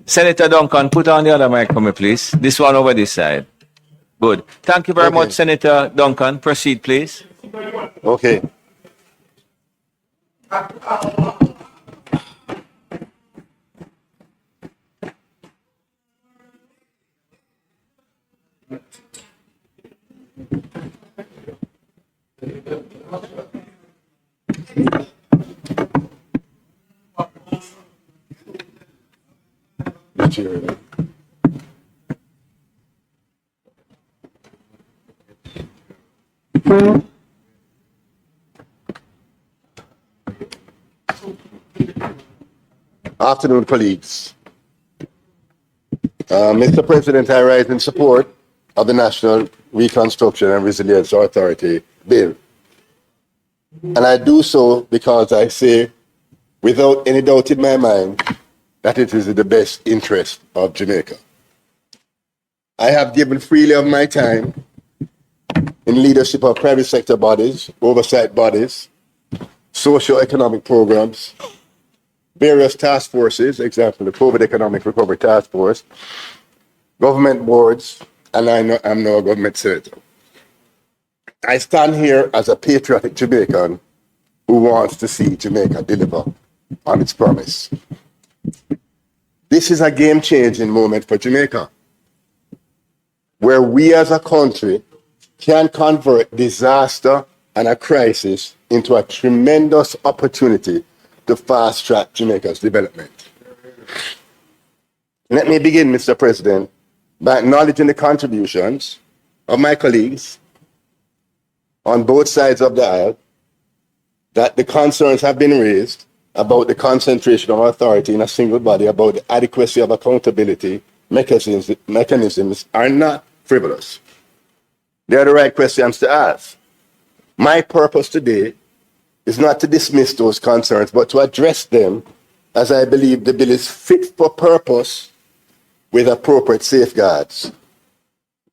Senator Duncan, put on the other mic for me, please. This one over this side. Good. Thank you very much, Senator Duncan. Proceed, please. Okay. Afternoon, colleagues. Mr. President, I rise in support of the National Reconstruction and Resilience Authority bill. And I do so because I say, without any doubt in my mind, that it is in the best interest of Jamaica. I have given freely of my time in leadership of private sector bodies, oversight bodies, socio-economic programs, various task forces, example, the COVID Economic Recovery Task Force, government boards, and I'm now a government senator. I stand here as a patriotic Jamaican who wants to see Jamaica deliver on its promise. This is a game-changing moment for Jamaica, where we as a country can convert disaster and a crisis into a tremendous opportunity to fast-track Jamaica's development. Let me begin, Mr. President, by acknowledging the contributions of my colleagues on both sides of the aisle, that the concerns have been raised about the concentration of authority in a single body, about the adequacy of accountability mechanisms are not frivolous. They are the right questions to ask. My purpose today is not to dismiss those concerns, but to address them, as I believe the bill is fit for purpose with appropriate safeguards.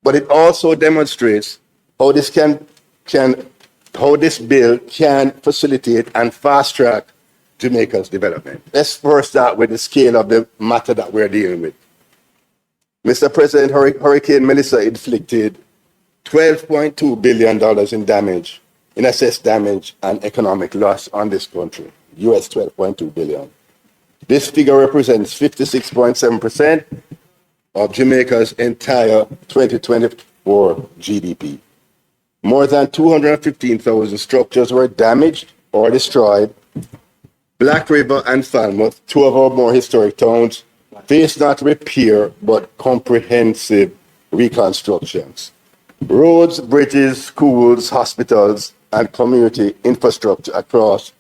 But it also demonstrates how this bill can facilitate and fast track Jamaica's development. Let's first start with the scale of the matter that we're dealing with. Mr. President, Hurricane Melissa inflicted $12.2 billion in damage, in assessed damage and economic loss on this country, US $12.2 billion. This figure represents 56.7% of Jamaica's entire 2024 GDP. More than 215,000 structures were damaged or destroyed. Black River and Falmouth, two of our more historic towns, face not repair but comprehensive reconstructions. Roads, bridges, schools, hospitals, and community infrastructure across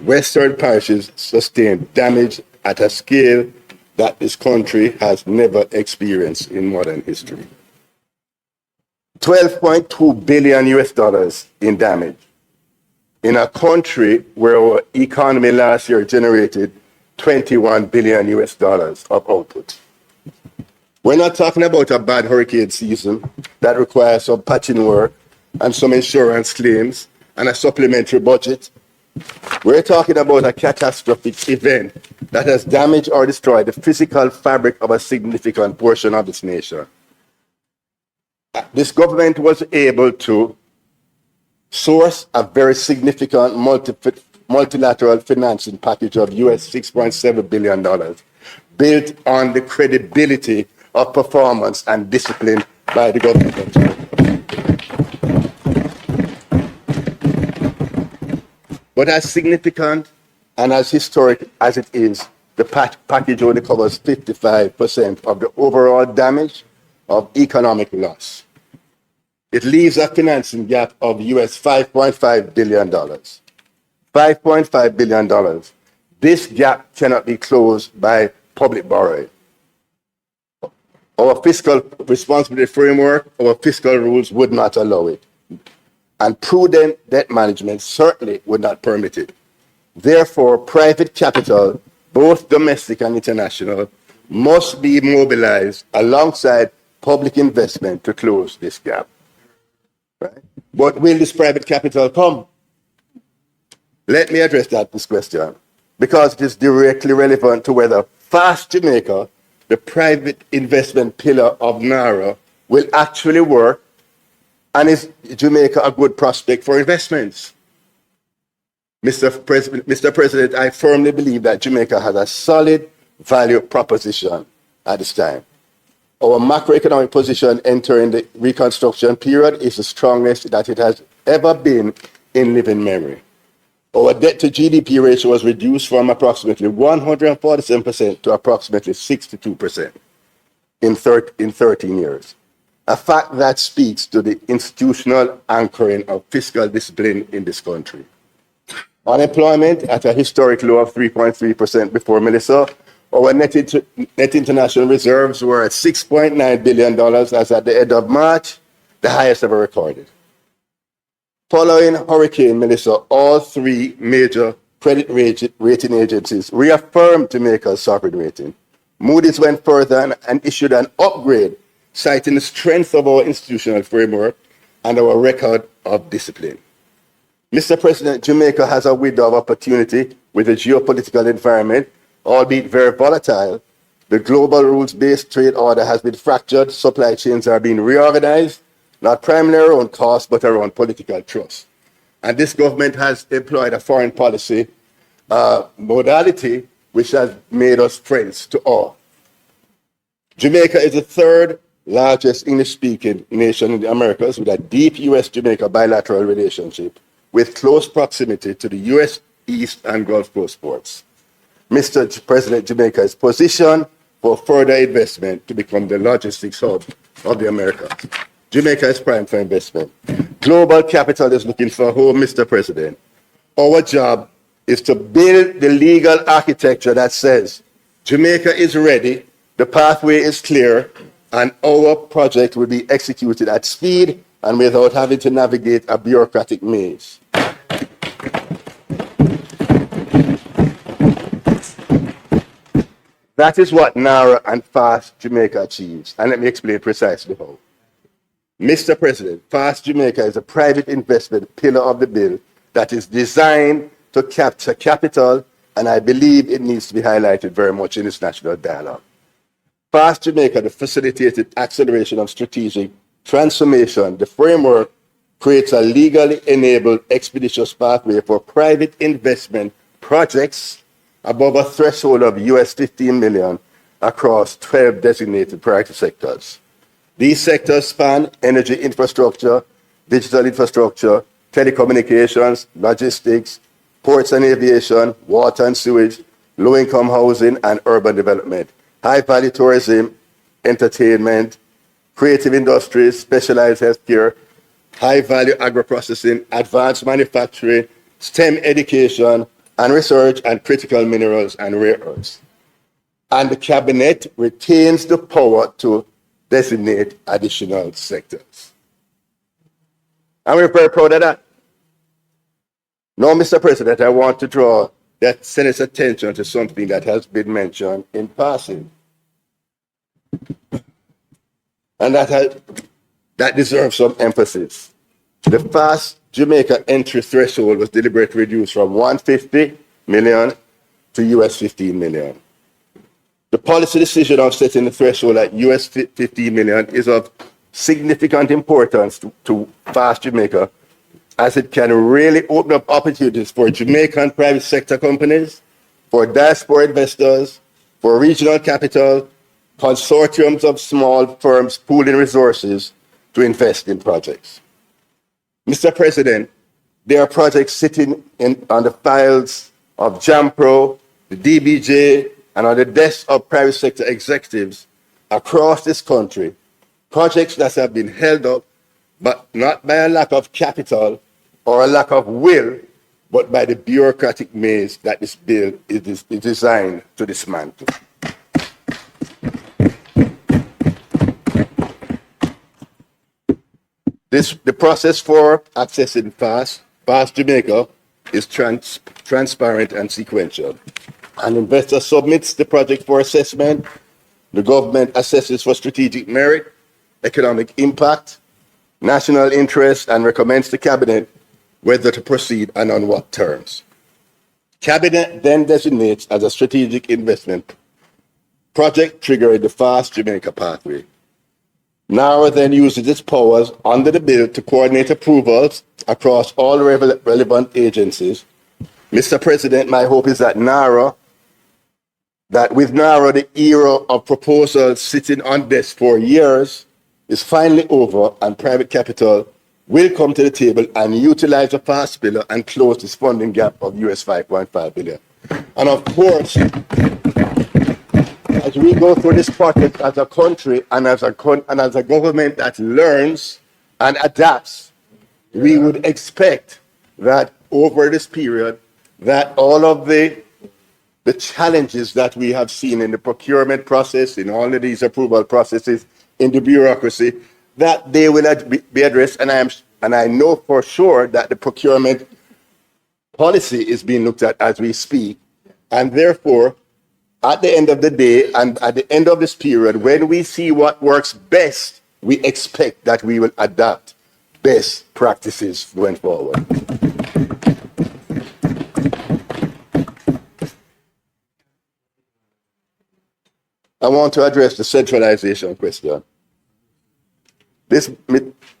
western parishes sustained damage at a scale that this country has never experienced in modern history. $12.2 billion in damage in a country where our economy last year generated $21 billion of output. We're not talking about a bad hurricane season that requires some patching work and some insurance claims and a supplementary budget. We're talking about a catastrophic event that has damaged or destroyed the physical fabric of a significant portion of this nation. This government was able to source a very significant multilateral financing package of US $6.7 billion, built on the credibility of performance and discipline by the government. But as significant and as historic as it is, the package only covers 55% of the overall damage of economic loss. It leaves a financing gap of US $5.5 billion. $5.5 billion. This gap cannot be closed by public borrowing. Our fiscal responsibility framework, our fiscal rules would not allow it. And prudent debt management certainly would not permit it. Therefore, private capital, both domestic and international, must be mobilized alongside public investment to close this gap. Right? But will this private capital come? Let me address this question because it is directly relevant to whether Fast Jamaica, the private investment pillar of NARA, will actually work, and is Jamaica a good prospect for investments? Mr. President, I firmly believe that Jamaica has a solid value proposition at this time. Our macroeconomic position entering the reconstruction period is the strongest that it has ever been in living memory. Our debt to GDP ratio was reduced from approximately 147% to approximately 62% in 13 years. A fact that speaks to the institutional anchoring of fiscal discipline in this country. Unemployment at a historic low of 3.3% before Melissa. Our net international reserves were at $6.9 billion as at the end of March, the highest ever recorded. Following Hurricane Melissa, all three major credit rating agencies reaffirmed Jamaica's sovereign rating. Moody's went further and issued an upgrade, citing the strength of our institutional framework and our record of discipline. Mr. President, Jamaica has a window of opportunity with a geopolitical environment, albeit very volatile. The global rules-based trade order has been fractured, supply chains are being reorganized, not primarily around cost, but around political trust. And this government has employed a foreign policy modality which has made us friends to all. Jamaica is the third largest English-speaking nation in the Americas with a deep U.S.-Jamaica bilateral relationship with close proximity to the U.S. East and Gulf Coast ports. Mr. President, Jamaica is positioned for further investment to become the logistics hub of the Americas. Jamaica is primed for investment. Global capital is looking for a home, Mr. President. Our job is to build the legal architecture that says Jamaica is ready, the pathway is clear, and our project will be executed at speed and without having to navigate a bureaucratic maze. That is what NARA and Fast Jamaica achieves, and let me explain precisely how. Mr. President, Fast Jamaica is a private investment pillar of the bill that is designed to capture capital, and I believe it needs to be highlighted very much in this national dialogue. Fast Jamaica, the facilitated acceleration of strategic transformation, the framework creates a legally enabled expeditious pathway for private investment projects above a threshold of US $15 million across 12 designated priority sectors. These sectors span energy infrastructure, digital infrastructure, telecommunications, logistics, ports and aviation, water and sewage, low-income housing and urban development, high-value tourism, entertainment, creative industries, specialized healthcare, high-value agro-processing, advanced manufacturing, STEM education, and research, and critical minerals and rare earths. And the cabinet retains the power to designate additional sectors. And we're very proud of that. Now, Mr. President, I want to draw that Senate's attention to something that has been mentioned in passing. And that deserves some emphasis. The Fast Jamaica entry threshold was deliberately reduced from $150 million to US $15 million. The policy decision of setting the threshold at US $15 million is of significant importance to Fast Jamaica, as it can really open up opportunities for Jamaican private sector companies, for diaspora investors, for regional capital, consortiums of small firms pooling resources to invest in projects. Mr. President, there are projects sitting on the files of JAMPRO, the DBJ, and on the desks of private sector executives across this country, projects that have been held up, but not by a lack of capital or a lack of will, but by the bureaucratic maze that this bill is designed to dismantle. The process for accessing Fast Jamaica is transparent and sequential. An investor submits the project for assessment. The government assesses for strategic merit, economic impact, national interest, and recommends to cabinet whether to proceed and on what terms. Cabinet then designates as a strategic investment project triggering the Fast Jamaica Pathway. NARA then uses its powers under the bill to coordinate approvals across all relevant agencies. Mr. President, my hope is that with NARA, the era of proposals sitting on desk for years is finally over, and private capital will come to the table and utilize the fast bill and close this funding gap of US $5.5 billion. And of course, as we go through this project as a country and as a government that learns and adapts, we would expect that over this period, that all of the challenges that we have seen in the procurement process, in all of these approval processes, in the bureaucracy, that they will be addressed. And I know for sure that the procurement policy is being looked at as we speak. And therefore, at the end of the day and at the end of this period, when we see what works best, we expect that we will adapt best practices going forward. I want to address the centralization question. This,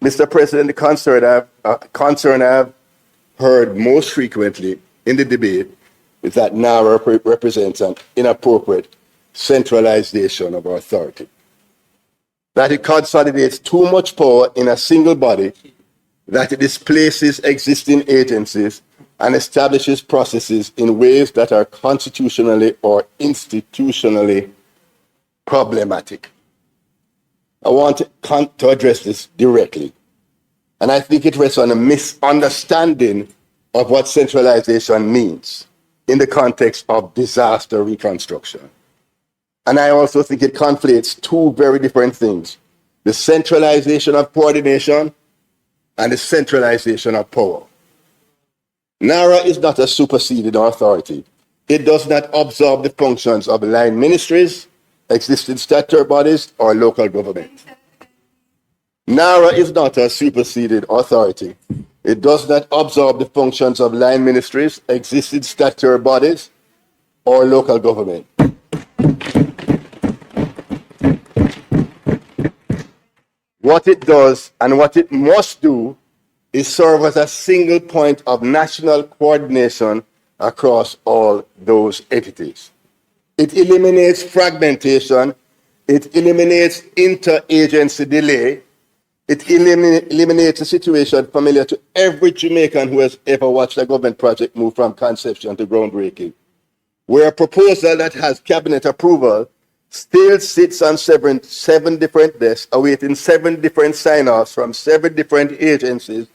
Mr. President, the concern I've heard most frequently in the debate is that NARA represents an inappropriate centralization of our authority. That it consolidates too much power in a single body, that it displaces existing agencies and establishes processes in ways that are constitutionally or institutionally problematic. I want to address this directly. And I think it rests on a misunderstanding of what centralization means in the context of disaster reconstruction. And I also think it conflates two very different things: the centralization of coordination and the centralization of power. NARA is not a superseded authority. It does not absorb the functions of line ministries, existing statutory bodies, or local government. NARA is not a superseded authority. It does not absorb the functions of line ministries, existing statutory bodies, or local government. What it does and what it must do is serve as a single point of national coordination across all those entities. It eliminates fragmentation, it eliminates inter-agency delay, it eliminates a situation familiar to every Jamaican who has ever watched a government project move from conception to groundbreaking, where a proposal that has cabinet approval still sits on seven different desks, awaiting 7 different sign-offs from 7 different agencies,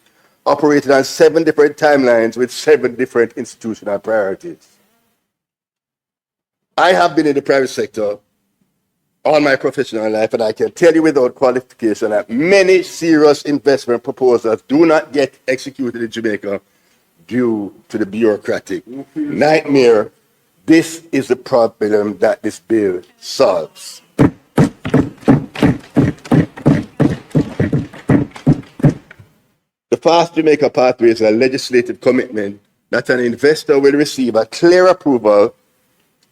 operating on 7 different timelines with 7 different institutional priorities. I have been in the private sector all my professional life, and I can tell you without qualification that many serious investment proposals do not get executed in Jamaica due to the bureaucratic nightmare. This is the problem that this bill solves. The Fast Jamaica Pathway is a legislative commitment that an investor will receive a clear approval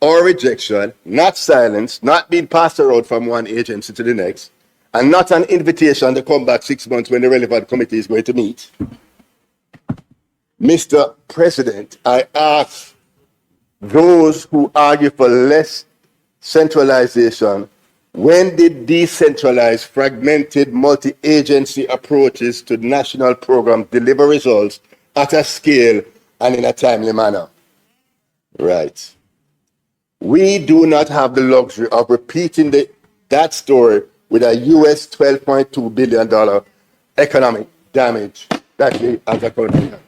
or rejection, not silence, not being passed around from one agency to the next, and not an invitation to come back 6 months when the relevant committee is going to meet. Mr. President, I ask those who argue for less centralization, when did decentralized, fragmented, multi-agency approaches to national programs deliver results at a scale and in a timely manner? Right. We do not have the luxury of repeating that story with a US $12.2 billion economic damage that we as a country have.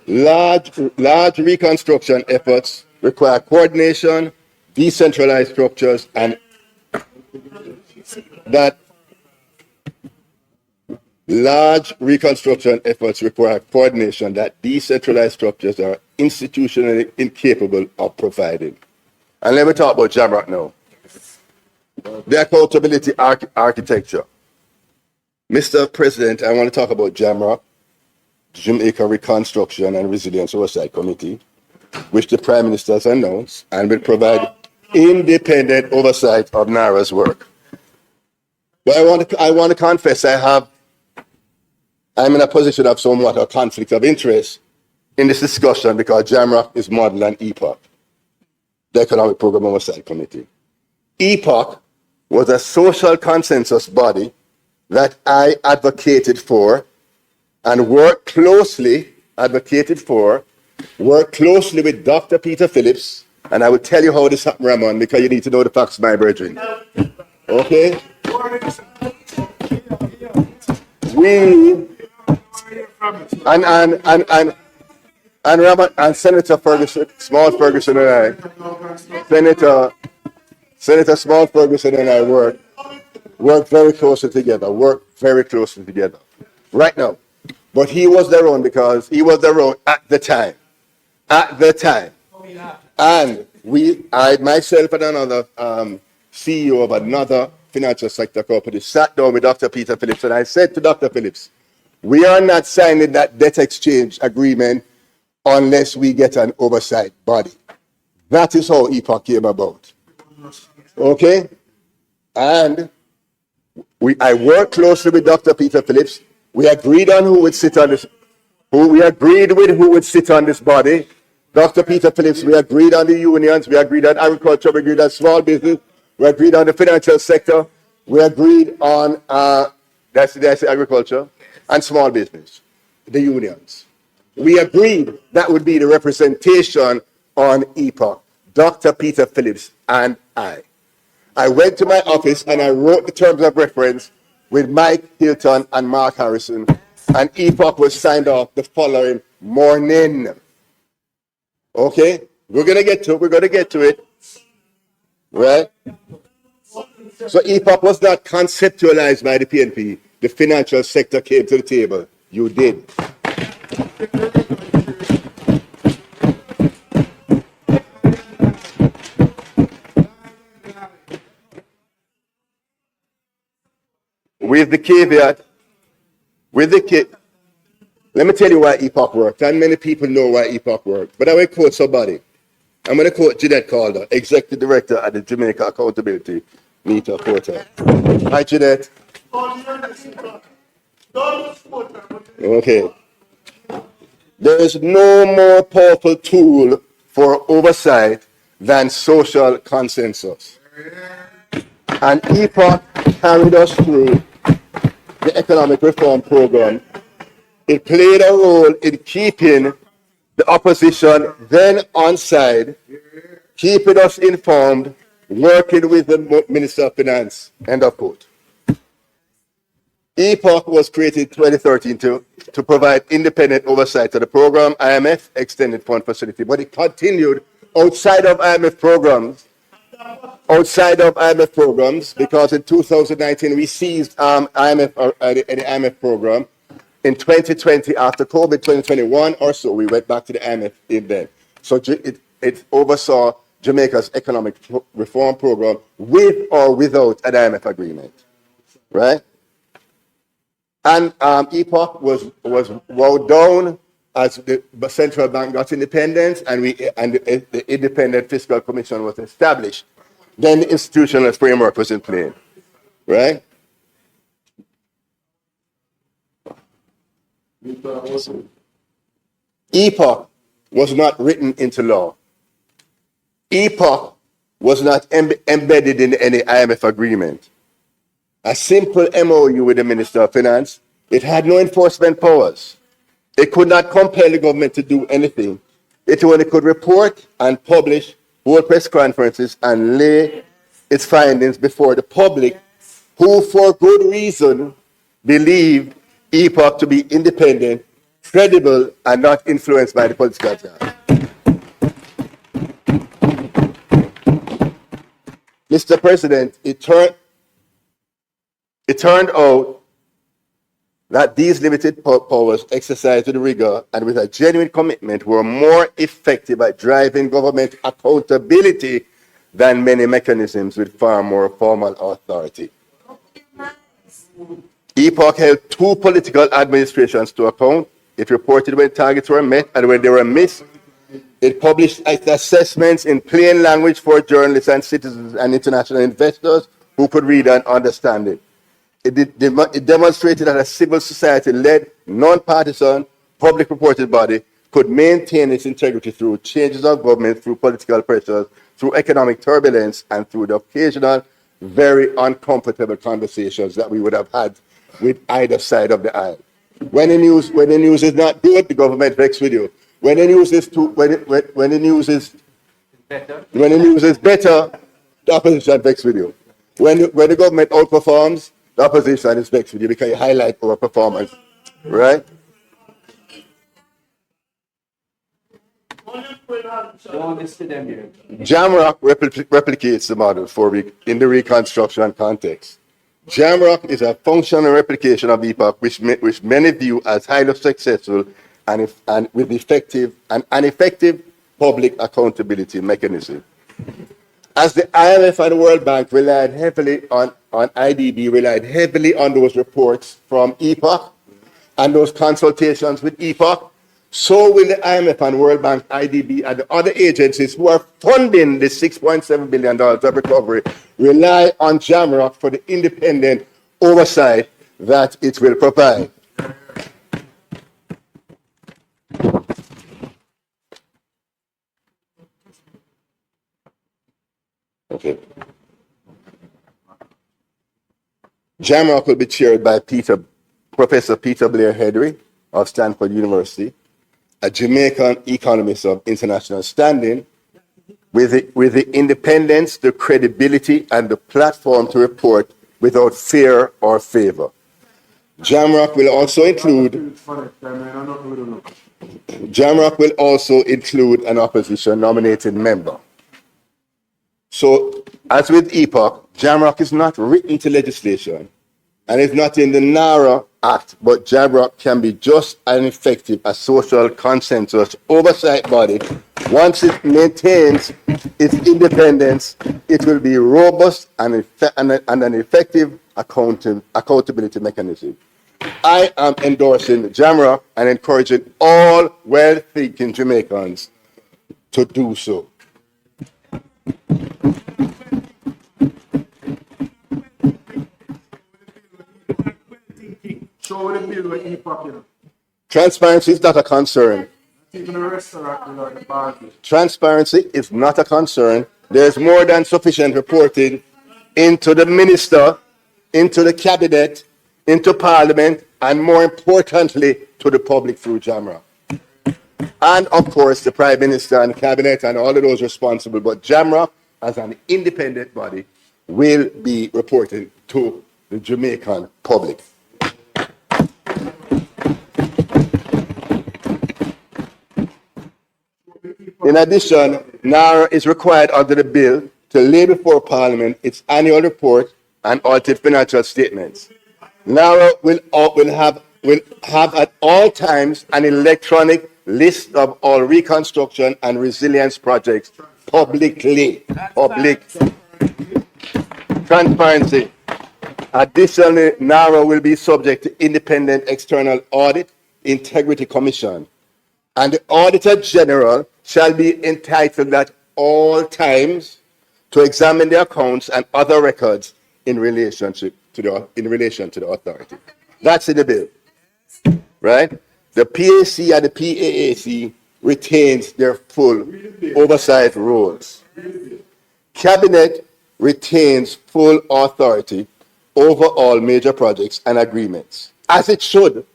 Large reconstruction efforts require coordination, decentralized structures, and that large reconstruction efforts require coordination that decentralized structures are institutionally incapable of providing. And let me talk about JAMROC now. The accountability architecture. Mr. President, I want to talk about JAMROC. Jamaica Reconstruction and Resilience Oversight Committee, which the Prime Minister has announced, and will provide independent oversight of NARA's work. But I want to confess I'm in a position of somewhat a conflict of interest in this discussion because JAMROC is modeled on EPOC, the Economic Program Oversight Committee. EPOC was a social consensus body that I advocated for and worked closely with Dr. Peter Phillips, and I will tell you how this happened, Ramon, because you need to know the facts, my brethren. Okay? We and Ramon and Senator Ferguson, Small Ferguson and I, Senator Small Ferguson and I work very closely together. Right now. But he was their own because he was their own at the time. And I myself and another CEO of another financial sector company sat down with Dr. Peter Phillips, and I said to Dr. Phillips, we are not signing that debt exchange agreement unless we get an oversight body. That is how EPOC came about. Okay? And I worked closely with Dr. Peter Phillips. We agreed on who would sit on this body. Dr. Peter Phillips, we agreed on the unions, we agreed on agriculture, we agreed on small business, we agreed on the financial sector, we agreed on that's agriculture and small business, the unions. We agreed that would be the representation on EPOC, Dr. Peter Phillips and I. I went to my office and I wrote the terms of reference with Mike Hilton and Mark Harrison, and EPOC was signed off the following morning. Okay? We're going to get to it. Right? So EPOC was not conceptualized by the PNP. The financial sector came to the table. You did. With the caveat, let me tell you why EPOC worked, and many people know why EPOC worked, but I will quote somebody. I'm going to quote Jeanette Calder, Executive Director at the Jamaica Accountability Meter Portal. Hi, Jeanette. Okay. There is no more powerful tool for oversight than social consensus. And EPOC carried us through the economic reform program. It played a role in keeping the opposition then on side, keeping us informed, working with the Minister of Finance. End of quote. EPOC was created in 2013 to provide independent oversight of the program, IMF Extended Fund Facility, but it continued outside of IMF programs, because in 2019 we seized the IMF program. In 2020, after COVID, 2021 or so, we went back to the IMF in then. So it oversaw Jamaica's economic reform program with or without an IMF agreement, right? And EPOC was wowed down as the central bank got independence, and the Independent Fiscal Commission was established. Then the institutional framework was in play, right? EPOC was not written into law. EPOC was not embedded in any IMF agreement. A simple MOU with the Minister of Finance. It had no enforcement powers. It could not compel the government to do anything. It only could report and publish, hold press conferences, and lay its findings before the public, who for good reason believed EPOC to be independent, credible, and not influenced by the political class. Mr. President, it turned out that these limited powers exercised with rigor and with a genuine commitment were more effective at driving government accountability than many mechanisms with far more formal authority. EPOC held two political administrations to account, It reported when targets were met and when they were missed. It published assessments in plain language for journalists and citizens and international investors who could read and understand it. It demonstrated that a civil society-led, non-partisan, public reported body could maintain its integrity through changes of government, through political pressures, through economic turbulence, and through the occasional, very uncomfortable conversations that we would have had with either side of the aisle. When the news is not good, the government vexed with you. When the news is better, the opposition vexed with you. When the government outperforms, the opposition is vexed with you because you highlight our performance, right? Jamrock replicates the model in the Reconstruction context. Jamrock is a functional replication of EPOC, which many view as highly successful and with an effective public accountability mechanism. As the IMF and the World Bank relied heavily on IDB, relied heavily on those reports from EPOC and those consultations with EPOC, so will the IMF and World Bank, IDB, and the other agencies who are funding the $6.7 billion of recovery rely on Jamrock for the independent oversight that it will provide. Okay. Jamrock will be chaired by Professor Peter Blair Hedry of Stanford University, a Jamaican economist of international standing, with the independence, the credibility, and the platform to report without fear or favor. Jamrock will also include an opposition-nominated member. So, as with EPOC, Jamrock is not written into legislation and is not in the NARA Act, but Jamrock can be just and effective as social consensus oversight body. Once it maintains its independence, it will be robust and an effective accountability mechanism. I am endorsing Jamrock and encouraging all well-thinking Jamaicans to do so. Transparency is not a concern. Transparency is not a concern. There's more than sufficient reporting into the minister, into the cabinet, into parliament, and more importantly, to the public through Jamrock. And of course, the prime minister and the cabinet and all of those responsible. But Jamrock, as an independent body, will be reporting to the Jamaican public. In addition, NARA is required under the bill to lay before Parliament its annual report and audited financial statements. NARA will have at all times an electronic list of all reconstruction and resilience projects public transparency. Additionally, NARA will be subject to independent external audit integrity commission, and the Auditor General shall be entitled at all times to examine the accounts and other records in relation to the authority. That's in the bill, right? The PAC and the PAAC retains their full oversight roles. Cabinet retains full authority over all major projects and agreements, as it should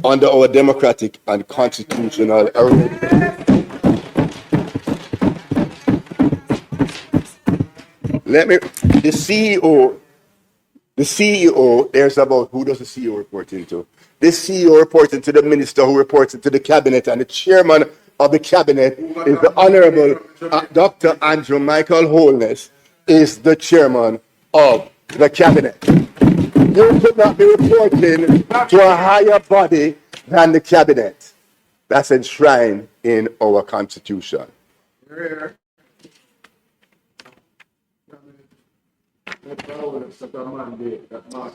under our democratic and constitutional arrangement. The CEO, there's about who does the CEO report into? The CEO reports into the minister who reports into the cabinet, and the chairman of the cabinet is the Honorable Dr. Andrew Michael Holness, is the chairman of the cabinet. You could not be reporting to a higher body than the cabinet. That's enshrined in our constitution.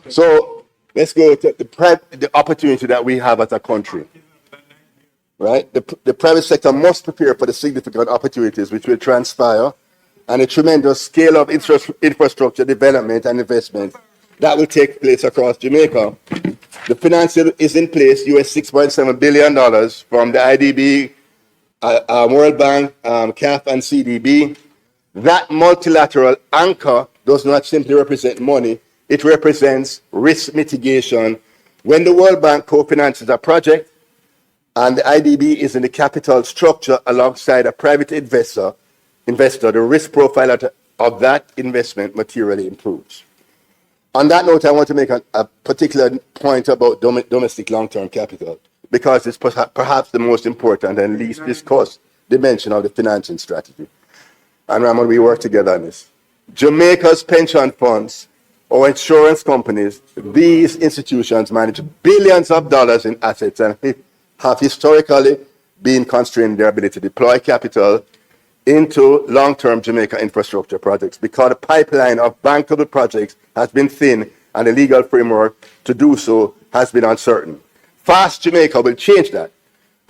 So let's go to the opportunity that we have as a country. right? The private sector must prepare for the significant opportunities which will transpire and a tremendous scale of infrastructure development and investment that will take place across Jamaica. The financing is in place, US $6.7 billion from the IDB, World Bank, CAF, and CDB. That multilateral anchor does not simply represent money, it represents risk mitigation. When the World Bank co-finances a project and the IDB is in the capital structure alongside a private investor, the risk profile of that investment materially improves. On that note, I want to make a particular point about domestic long-term capital, because it's perhaps the most important and least discussed dimension of the financing strategy. And Ramon, we work together on this. Jamaica's pension funds or insurance companies, these institutions manage billions of dollars in assets and have historically been constrained in their ability to deploy capital into long-term Jamaica infrastructure projects because the pipeline of bankable projects has been thin and the legal framework to do so has been uncertain. Fast Jamaica will change that.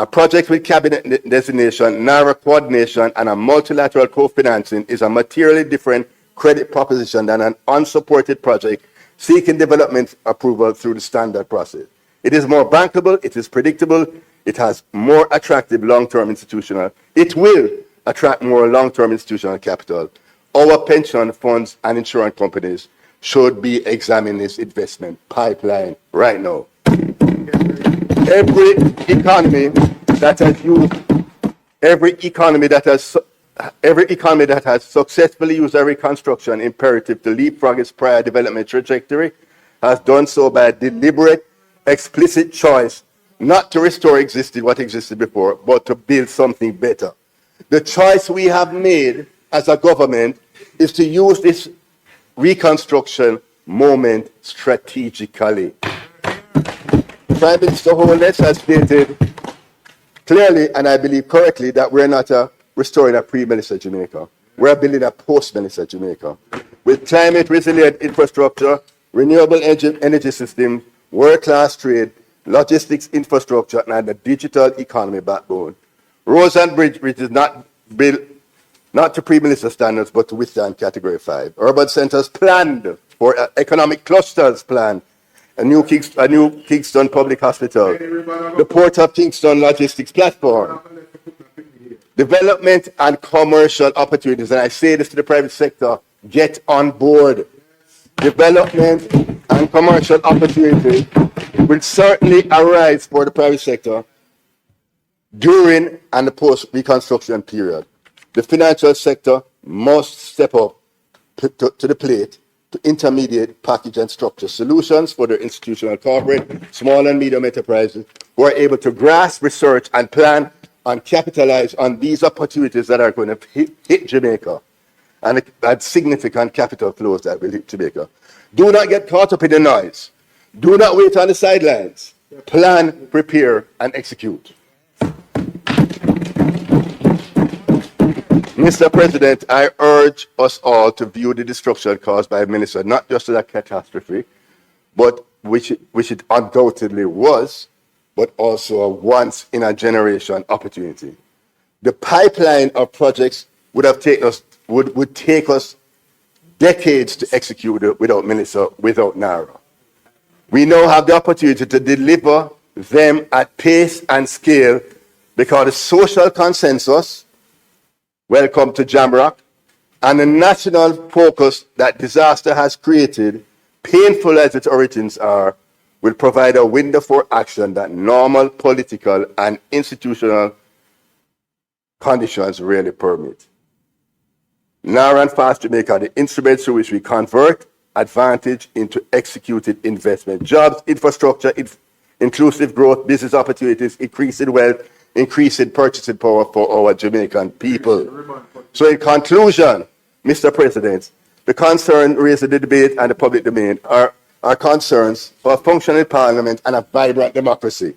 A project with cabinet designation, narrow coordination, and a multilateral co-financing is a materially different credit proposition than an unsupported project seeking development approval through the standard process. It is more bankable, it is predictable, it has more attractive long-term institutional. It will attract more long-term institutional capital. Our pension funds and insurance companies should be examining this investment pipeline right now. Every economy that has successfully used a reconstruction imperative to leapfrog its prior development trajectory has done so by a deliberate, explicit choice not to restore what existed before, but to build something better. The choice we have made as a government is to use this reconstruction moment strategically. Prime Minister Holness has stated clearly, and I believe correctly, that we're not restoring a pre-Melissa Jamaica. We're building a post-Melissa Jamaica. With climate resilient infrastructure, renewable energy systems, world-class trade, logistics infrastructure, and a digital economy backbone. Roads and bridges not built not to pre-Melissa standards, but to withstand Category 5. Urban centers planned for economic clusters planned. A new Kingston Public Hospital. The Port of Kingston Logistics Platform. Development and commercial opportunities. And I say this to the private sector, get on board. Development and commercial opportunities will certainly arise for the private sector during and the post-reconstruction period. The financial sector must step up to the plate to intermediate package and structure solutions for their institutional, corporate, small and medium enterprises who are able to grasp, research, and plan and capitalize on these opportunities that are going to hit Jamaica and significant capital flows that will hit Jamaica. Do not get caught up in the noise. Do not wait on the sidelines. Plan, prepare, and execute. Mr. President, I urge us all to view the destruction caused by Melissa not just as a catastrophe, but which it undoubtedly was, but also a once-in-a-generation opportunity. The pipeline of projects would take us decades to execute without Melissa, without Nara. We now have the opportunity to deliver them at pace and scale because the social consensus, welcome to Jamrock, and the national focus that disaster has created, painful as its origins are, will provide a window for action that normal political and institutional conditions rarely permit. Nara and Fast Jamaica are the instruments through which we convert advantage into executed investment. Jobs, infrastructure, inclusive growth, business opportunities, increasing wealth, increasing purchasing power for our Jamaican people. So in conclusion, Mr. President, the concern raised in the debate and the public domain are concerns for a functioning parliament and a vibrant democracy,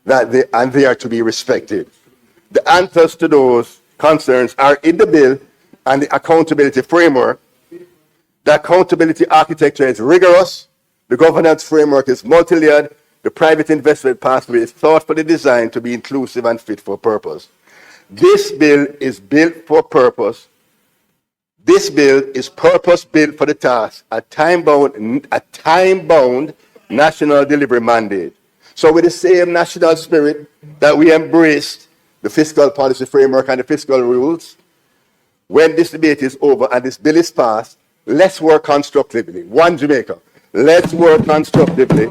and they are to be respected. The answers to those concerns are in the bill and the accountability framework. The accountability architecture is rigorous. The governance framework is multi-layered. the private investment pathway is thoughtfully designed to be inclusive and fit for purpose. This bill is built for purpose. This bill is purpose-built for the task, a time-bound national delivery mandate. So with the same national spirit that we embraced the fiscal policy framework and the fiscal rules, when this debate is over and this bill is passed, let's work constructively. One Jamaica. Let's work constructively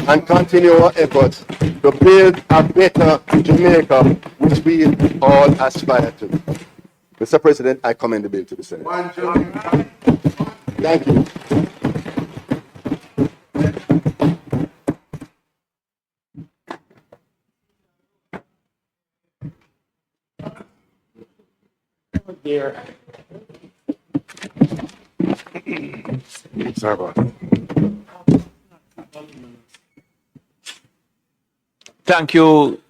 and continue our efforts to build a better Jamaica, which we all aspire to. Mr. President, I commend the bill to the Senate. Thank you. Sorry about that. Thank you,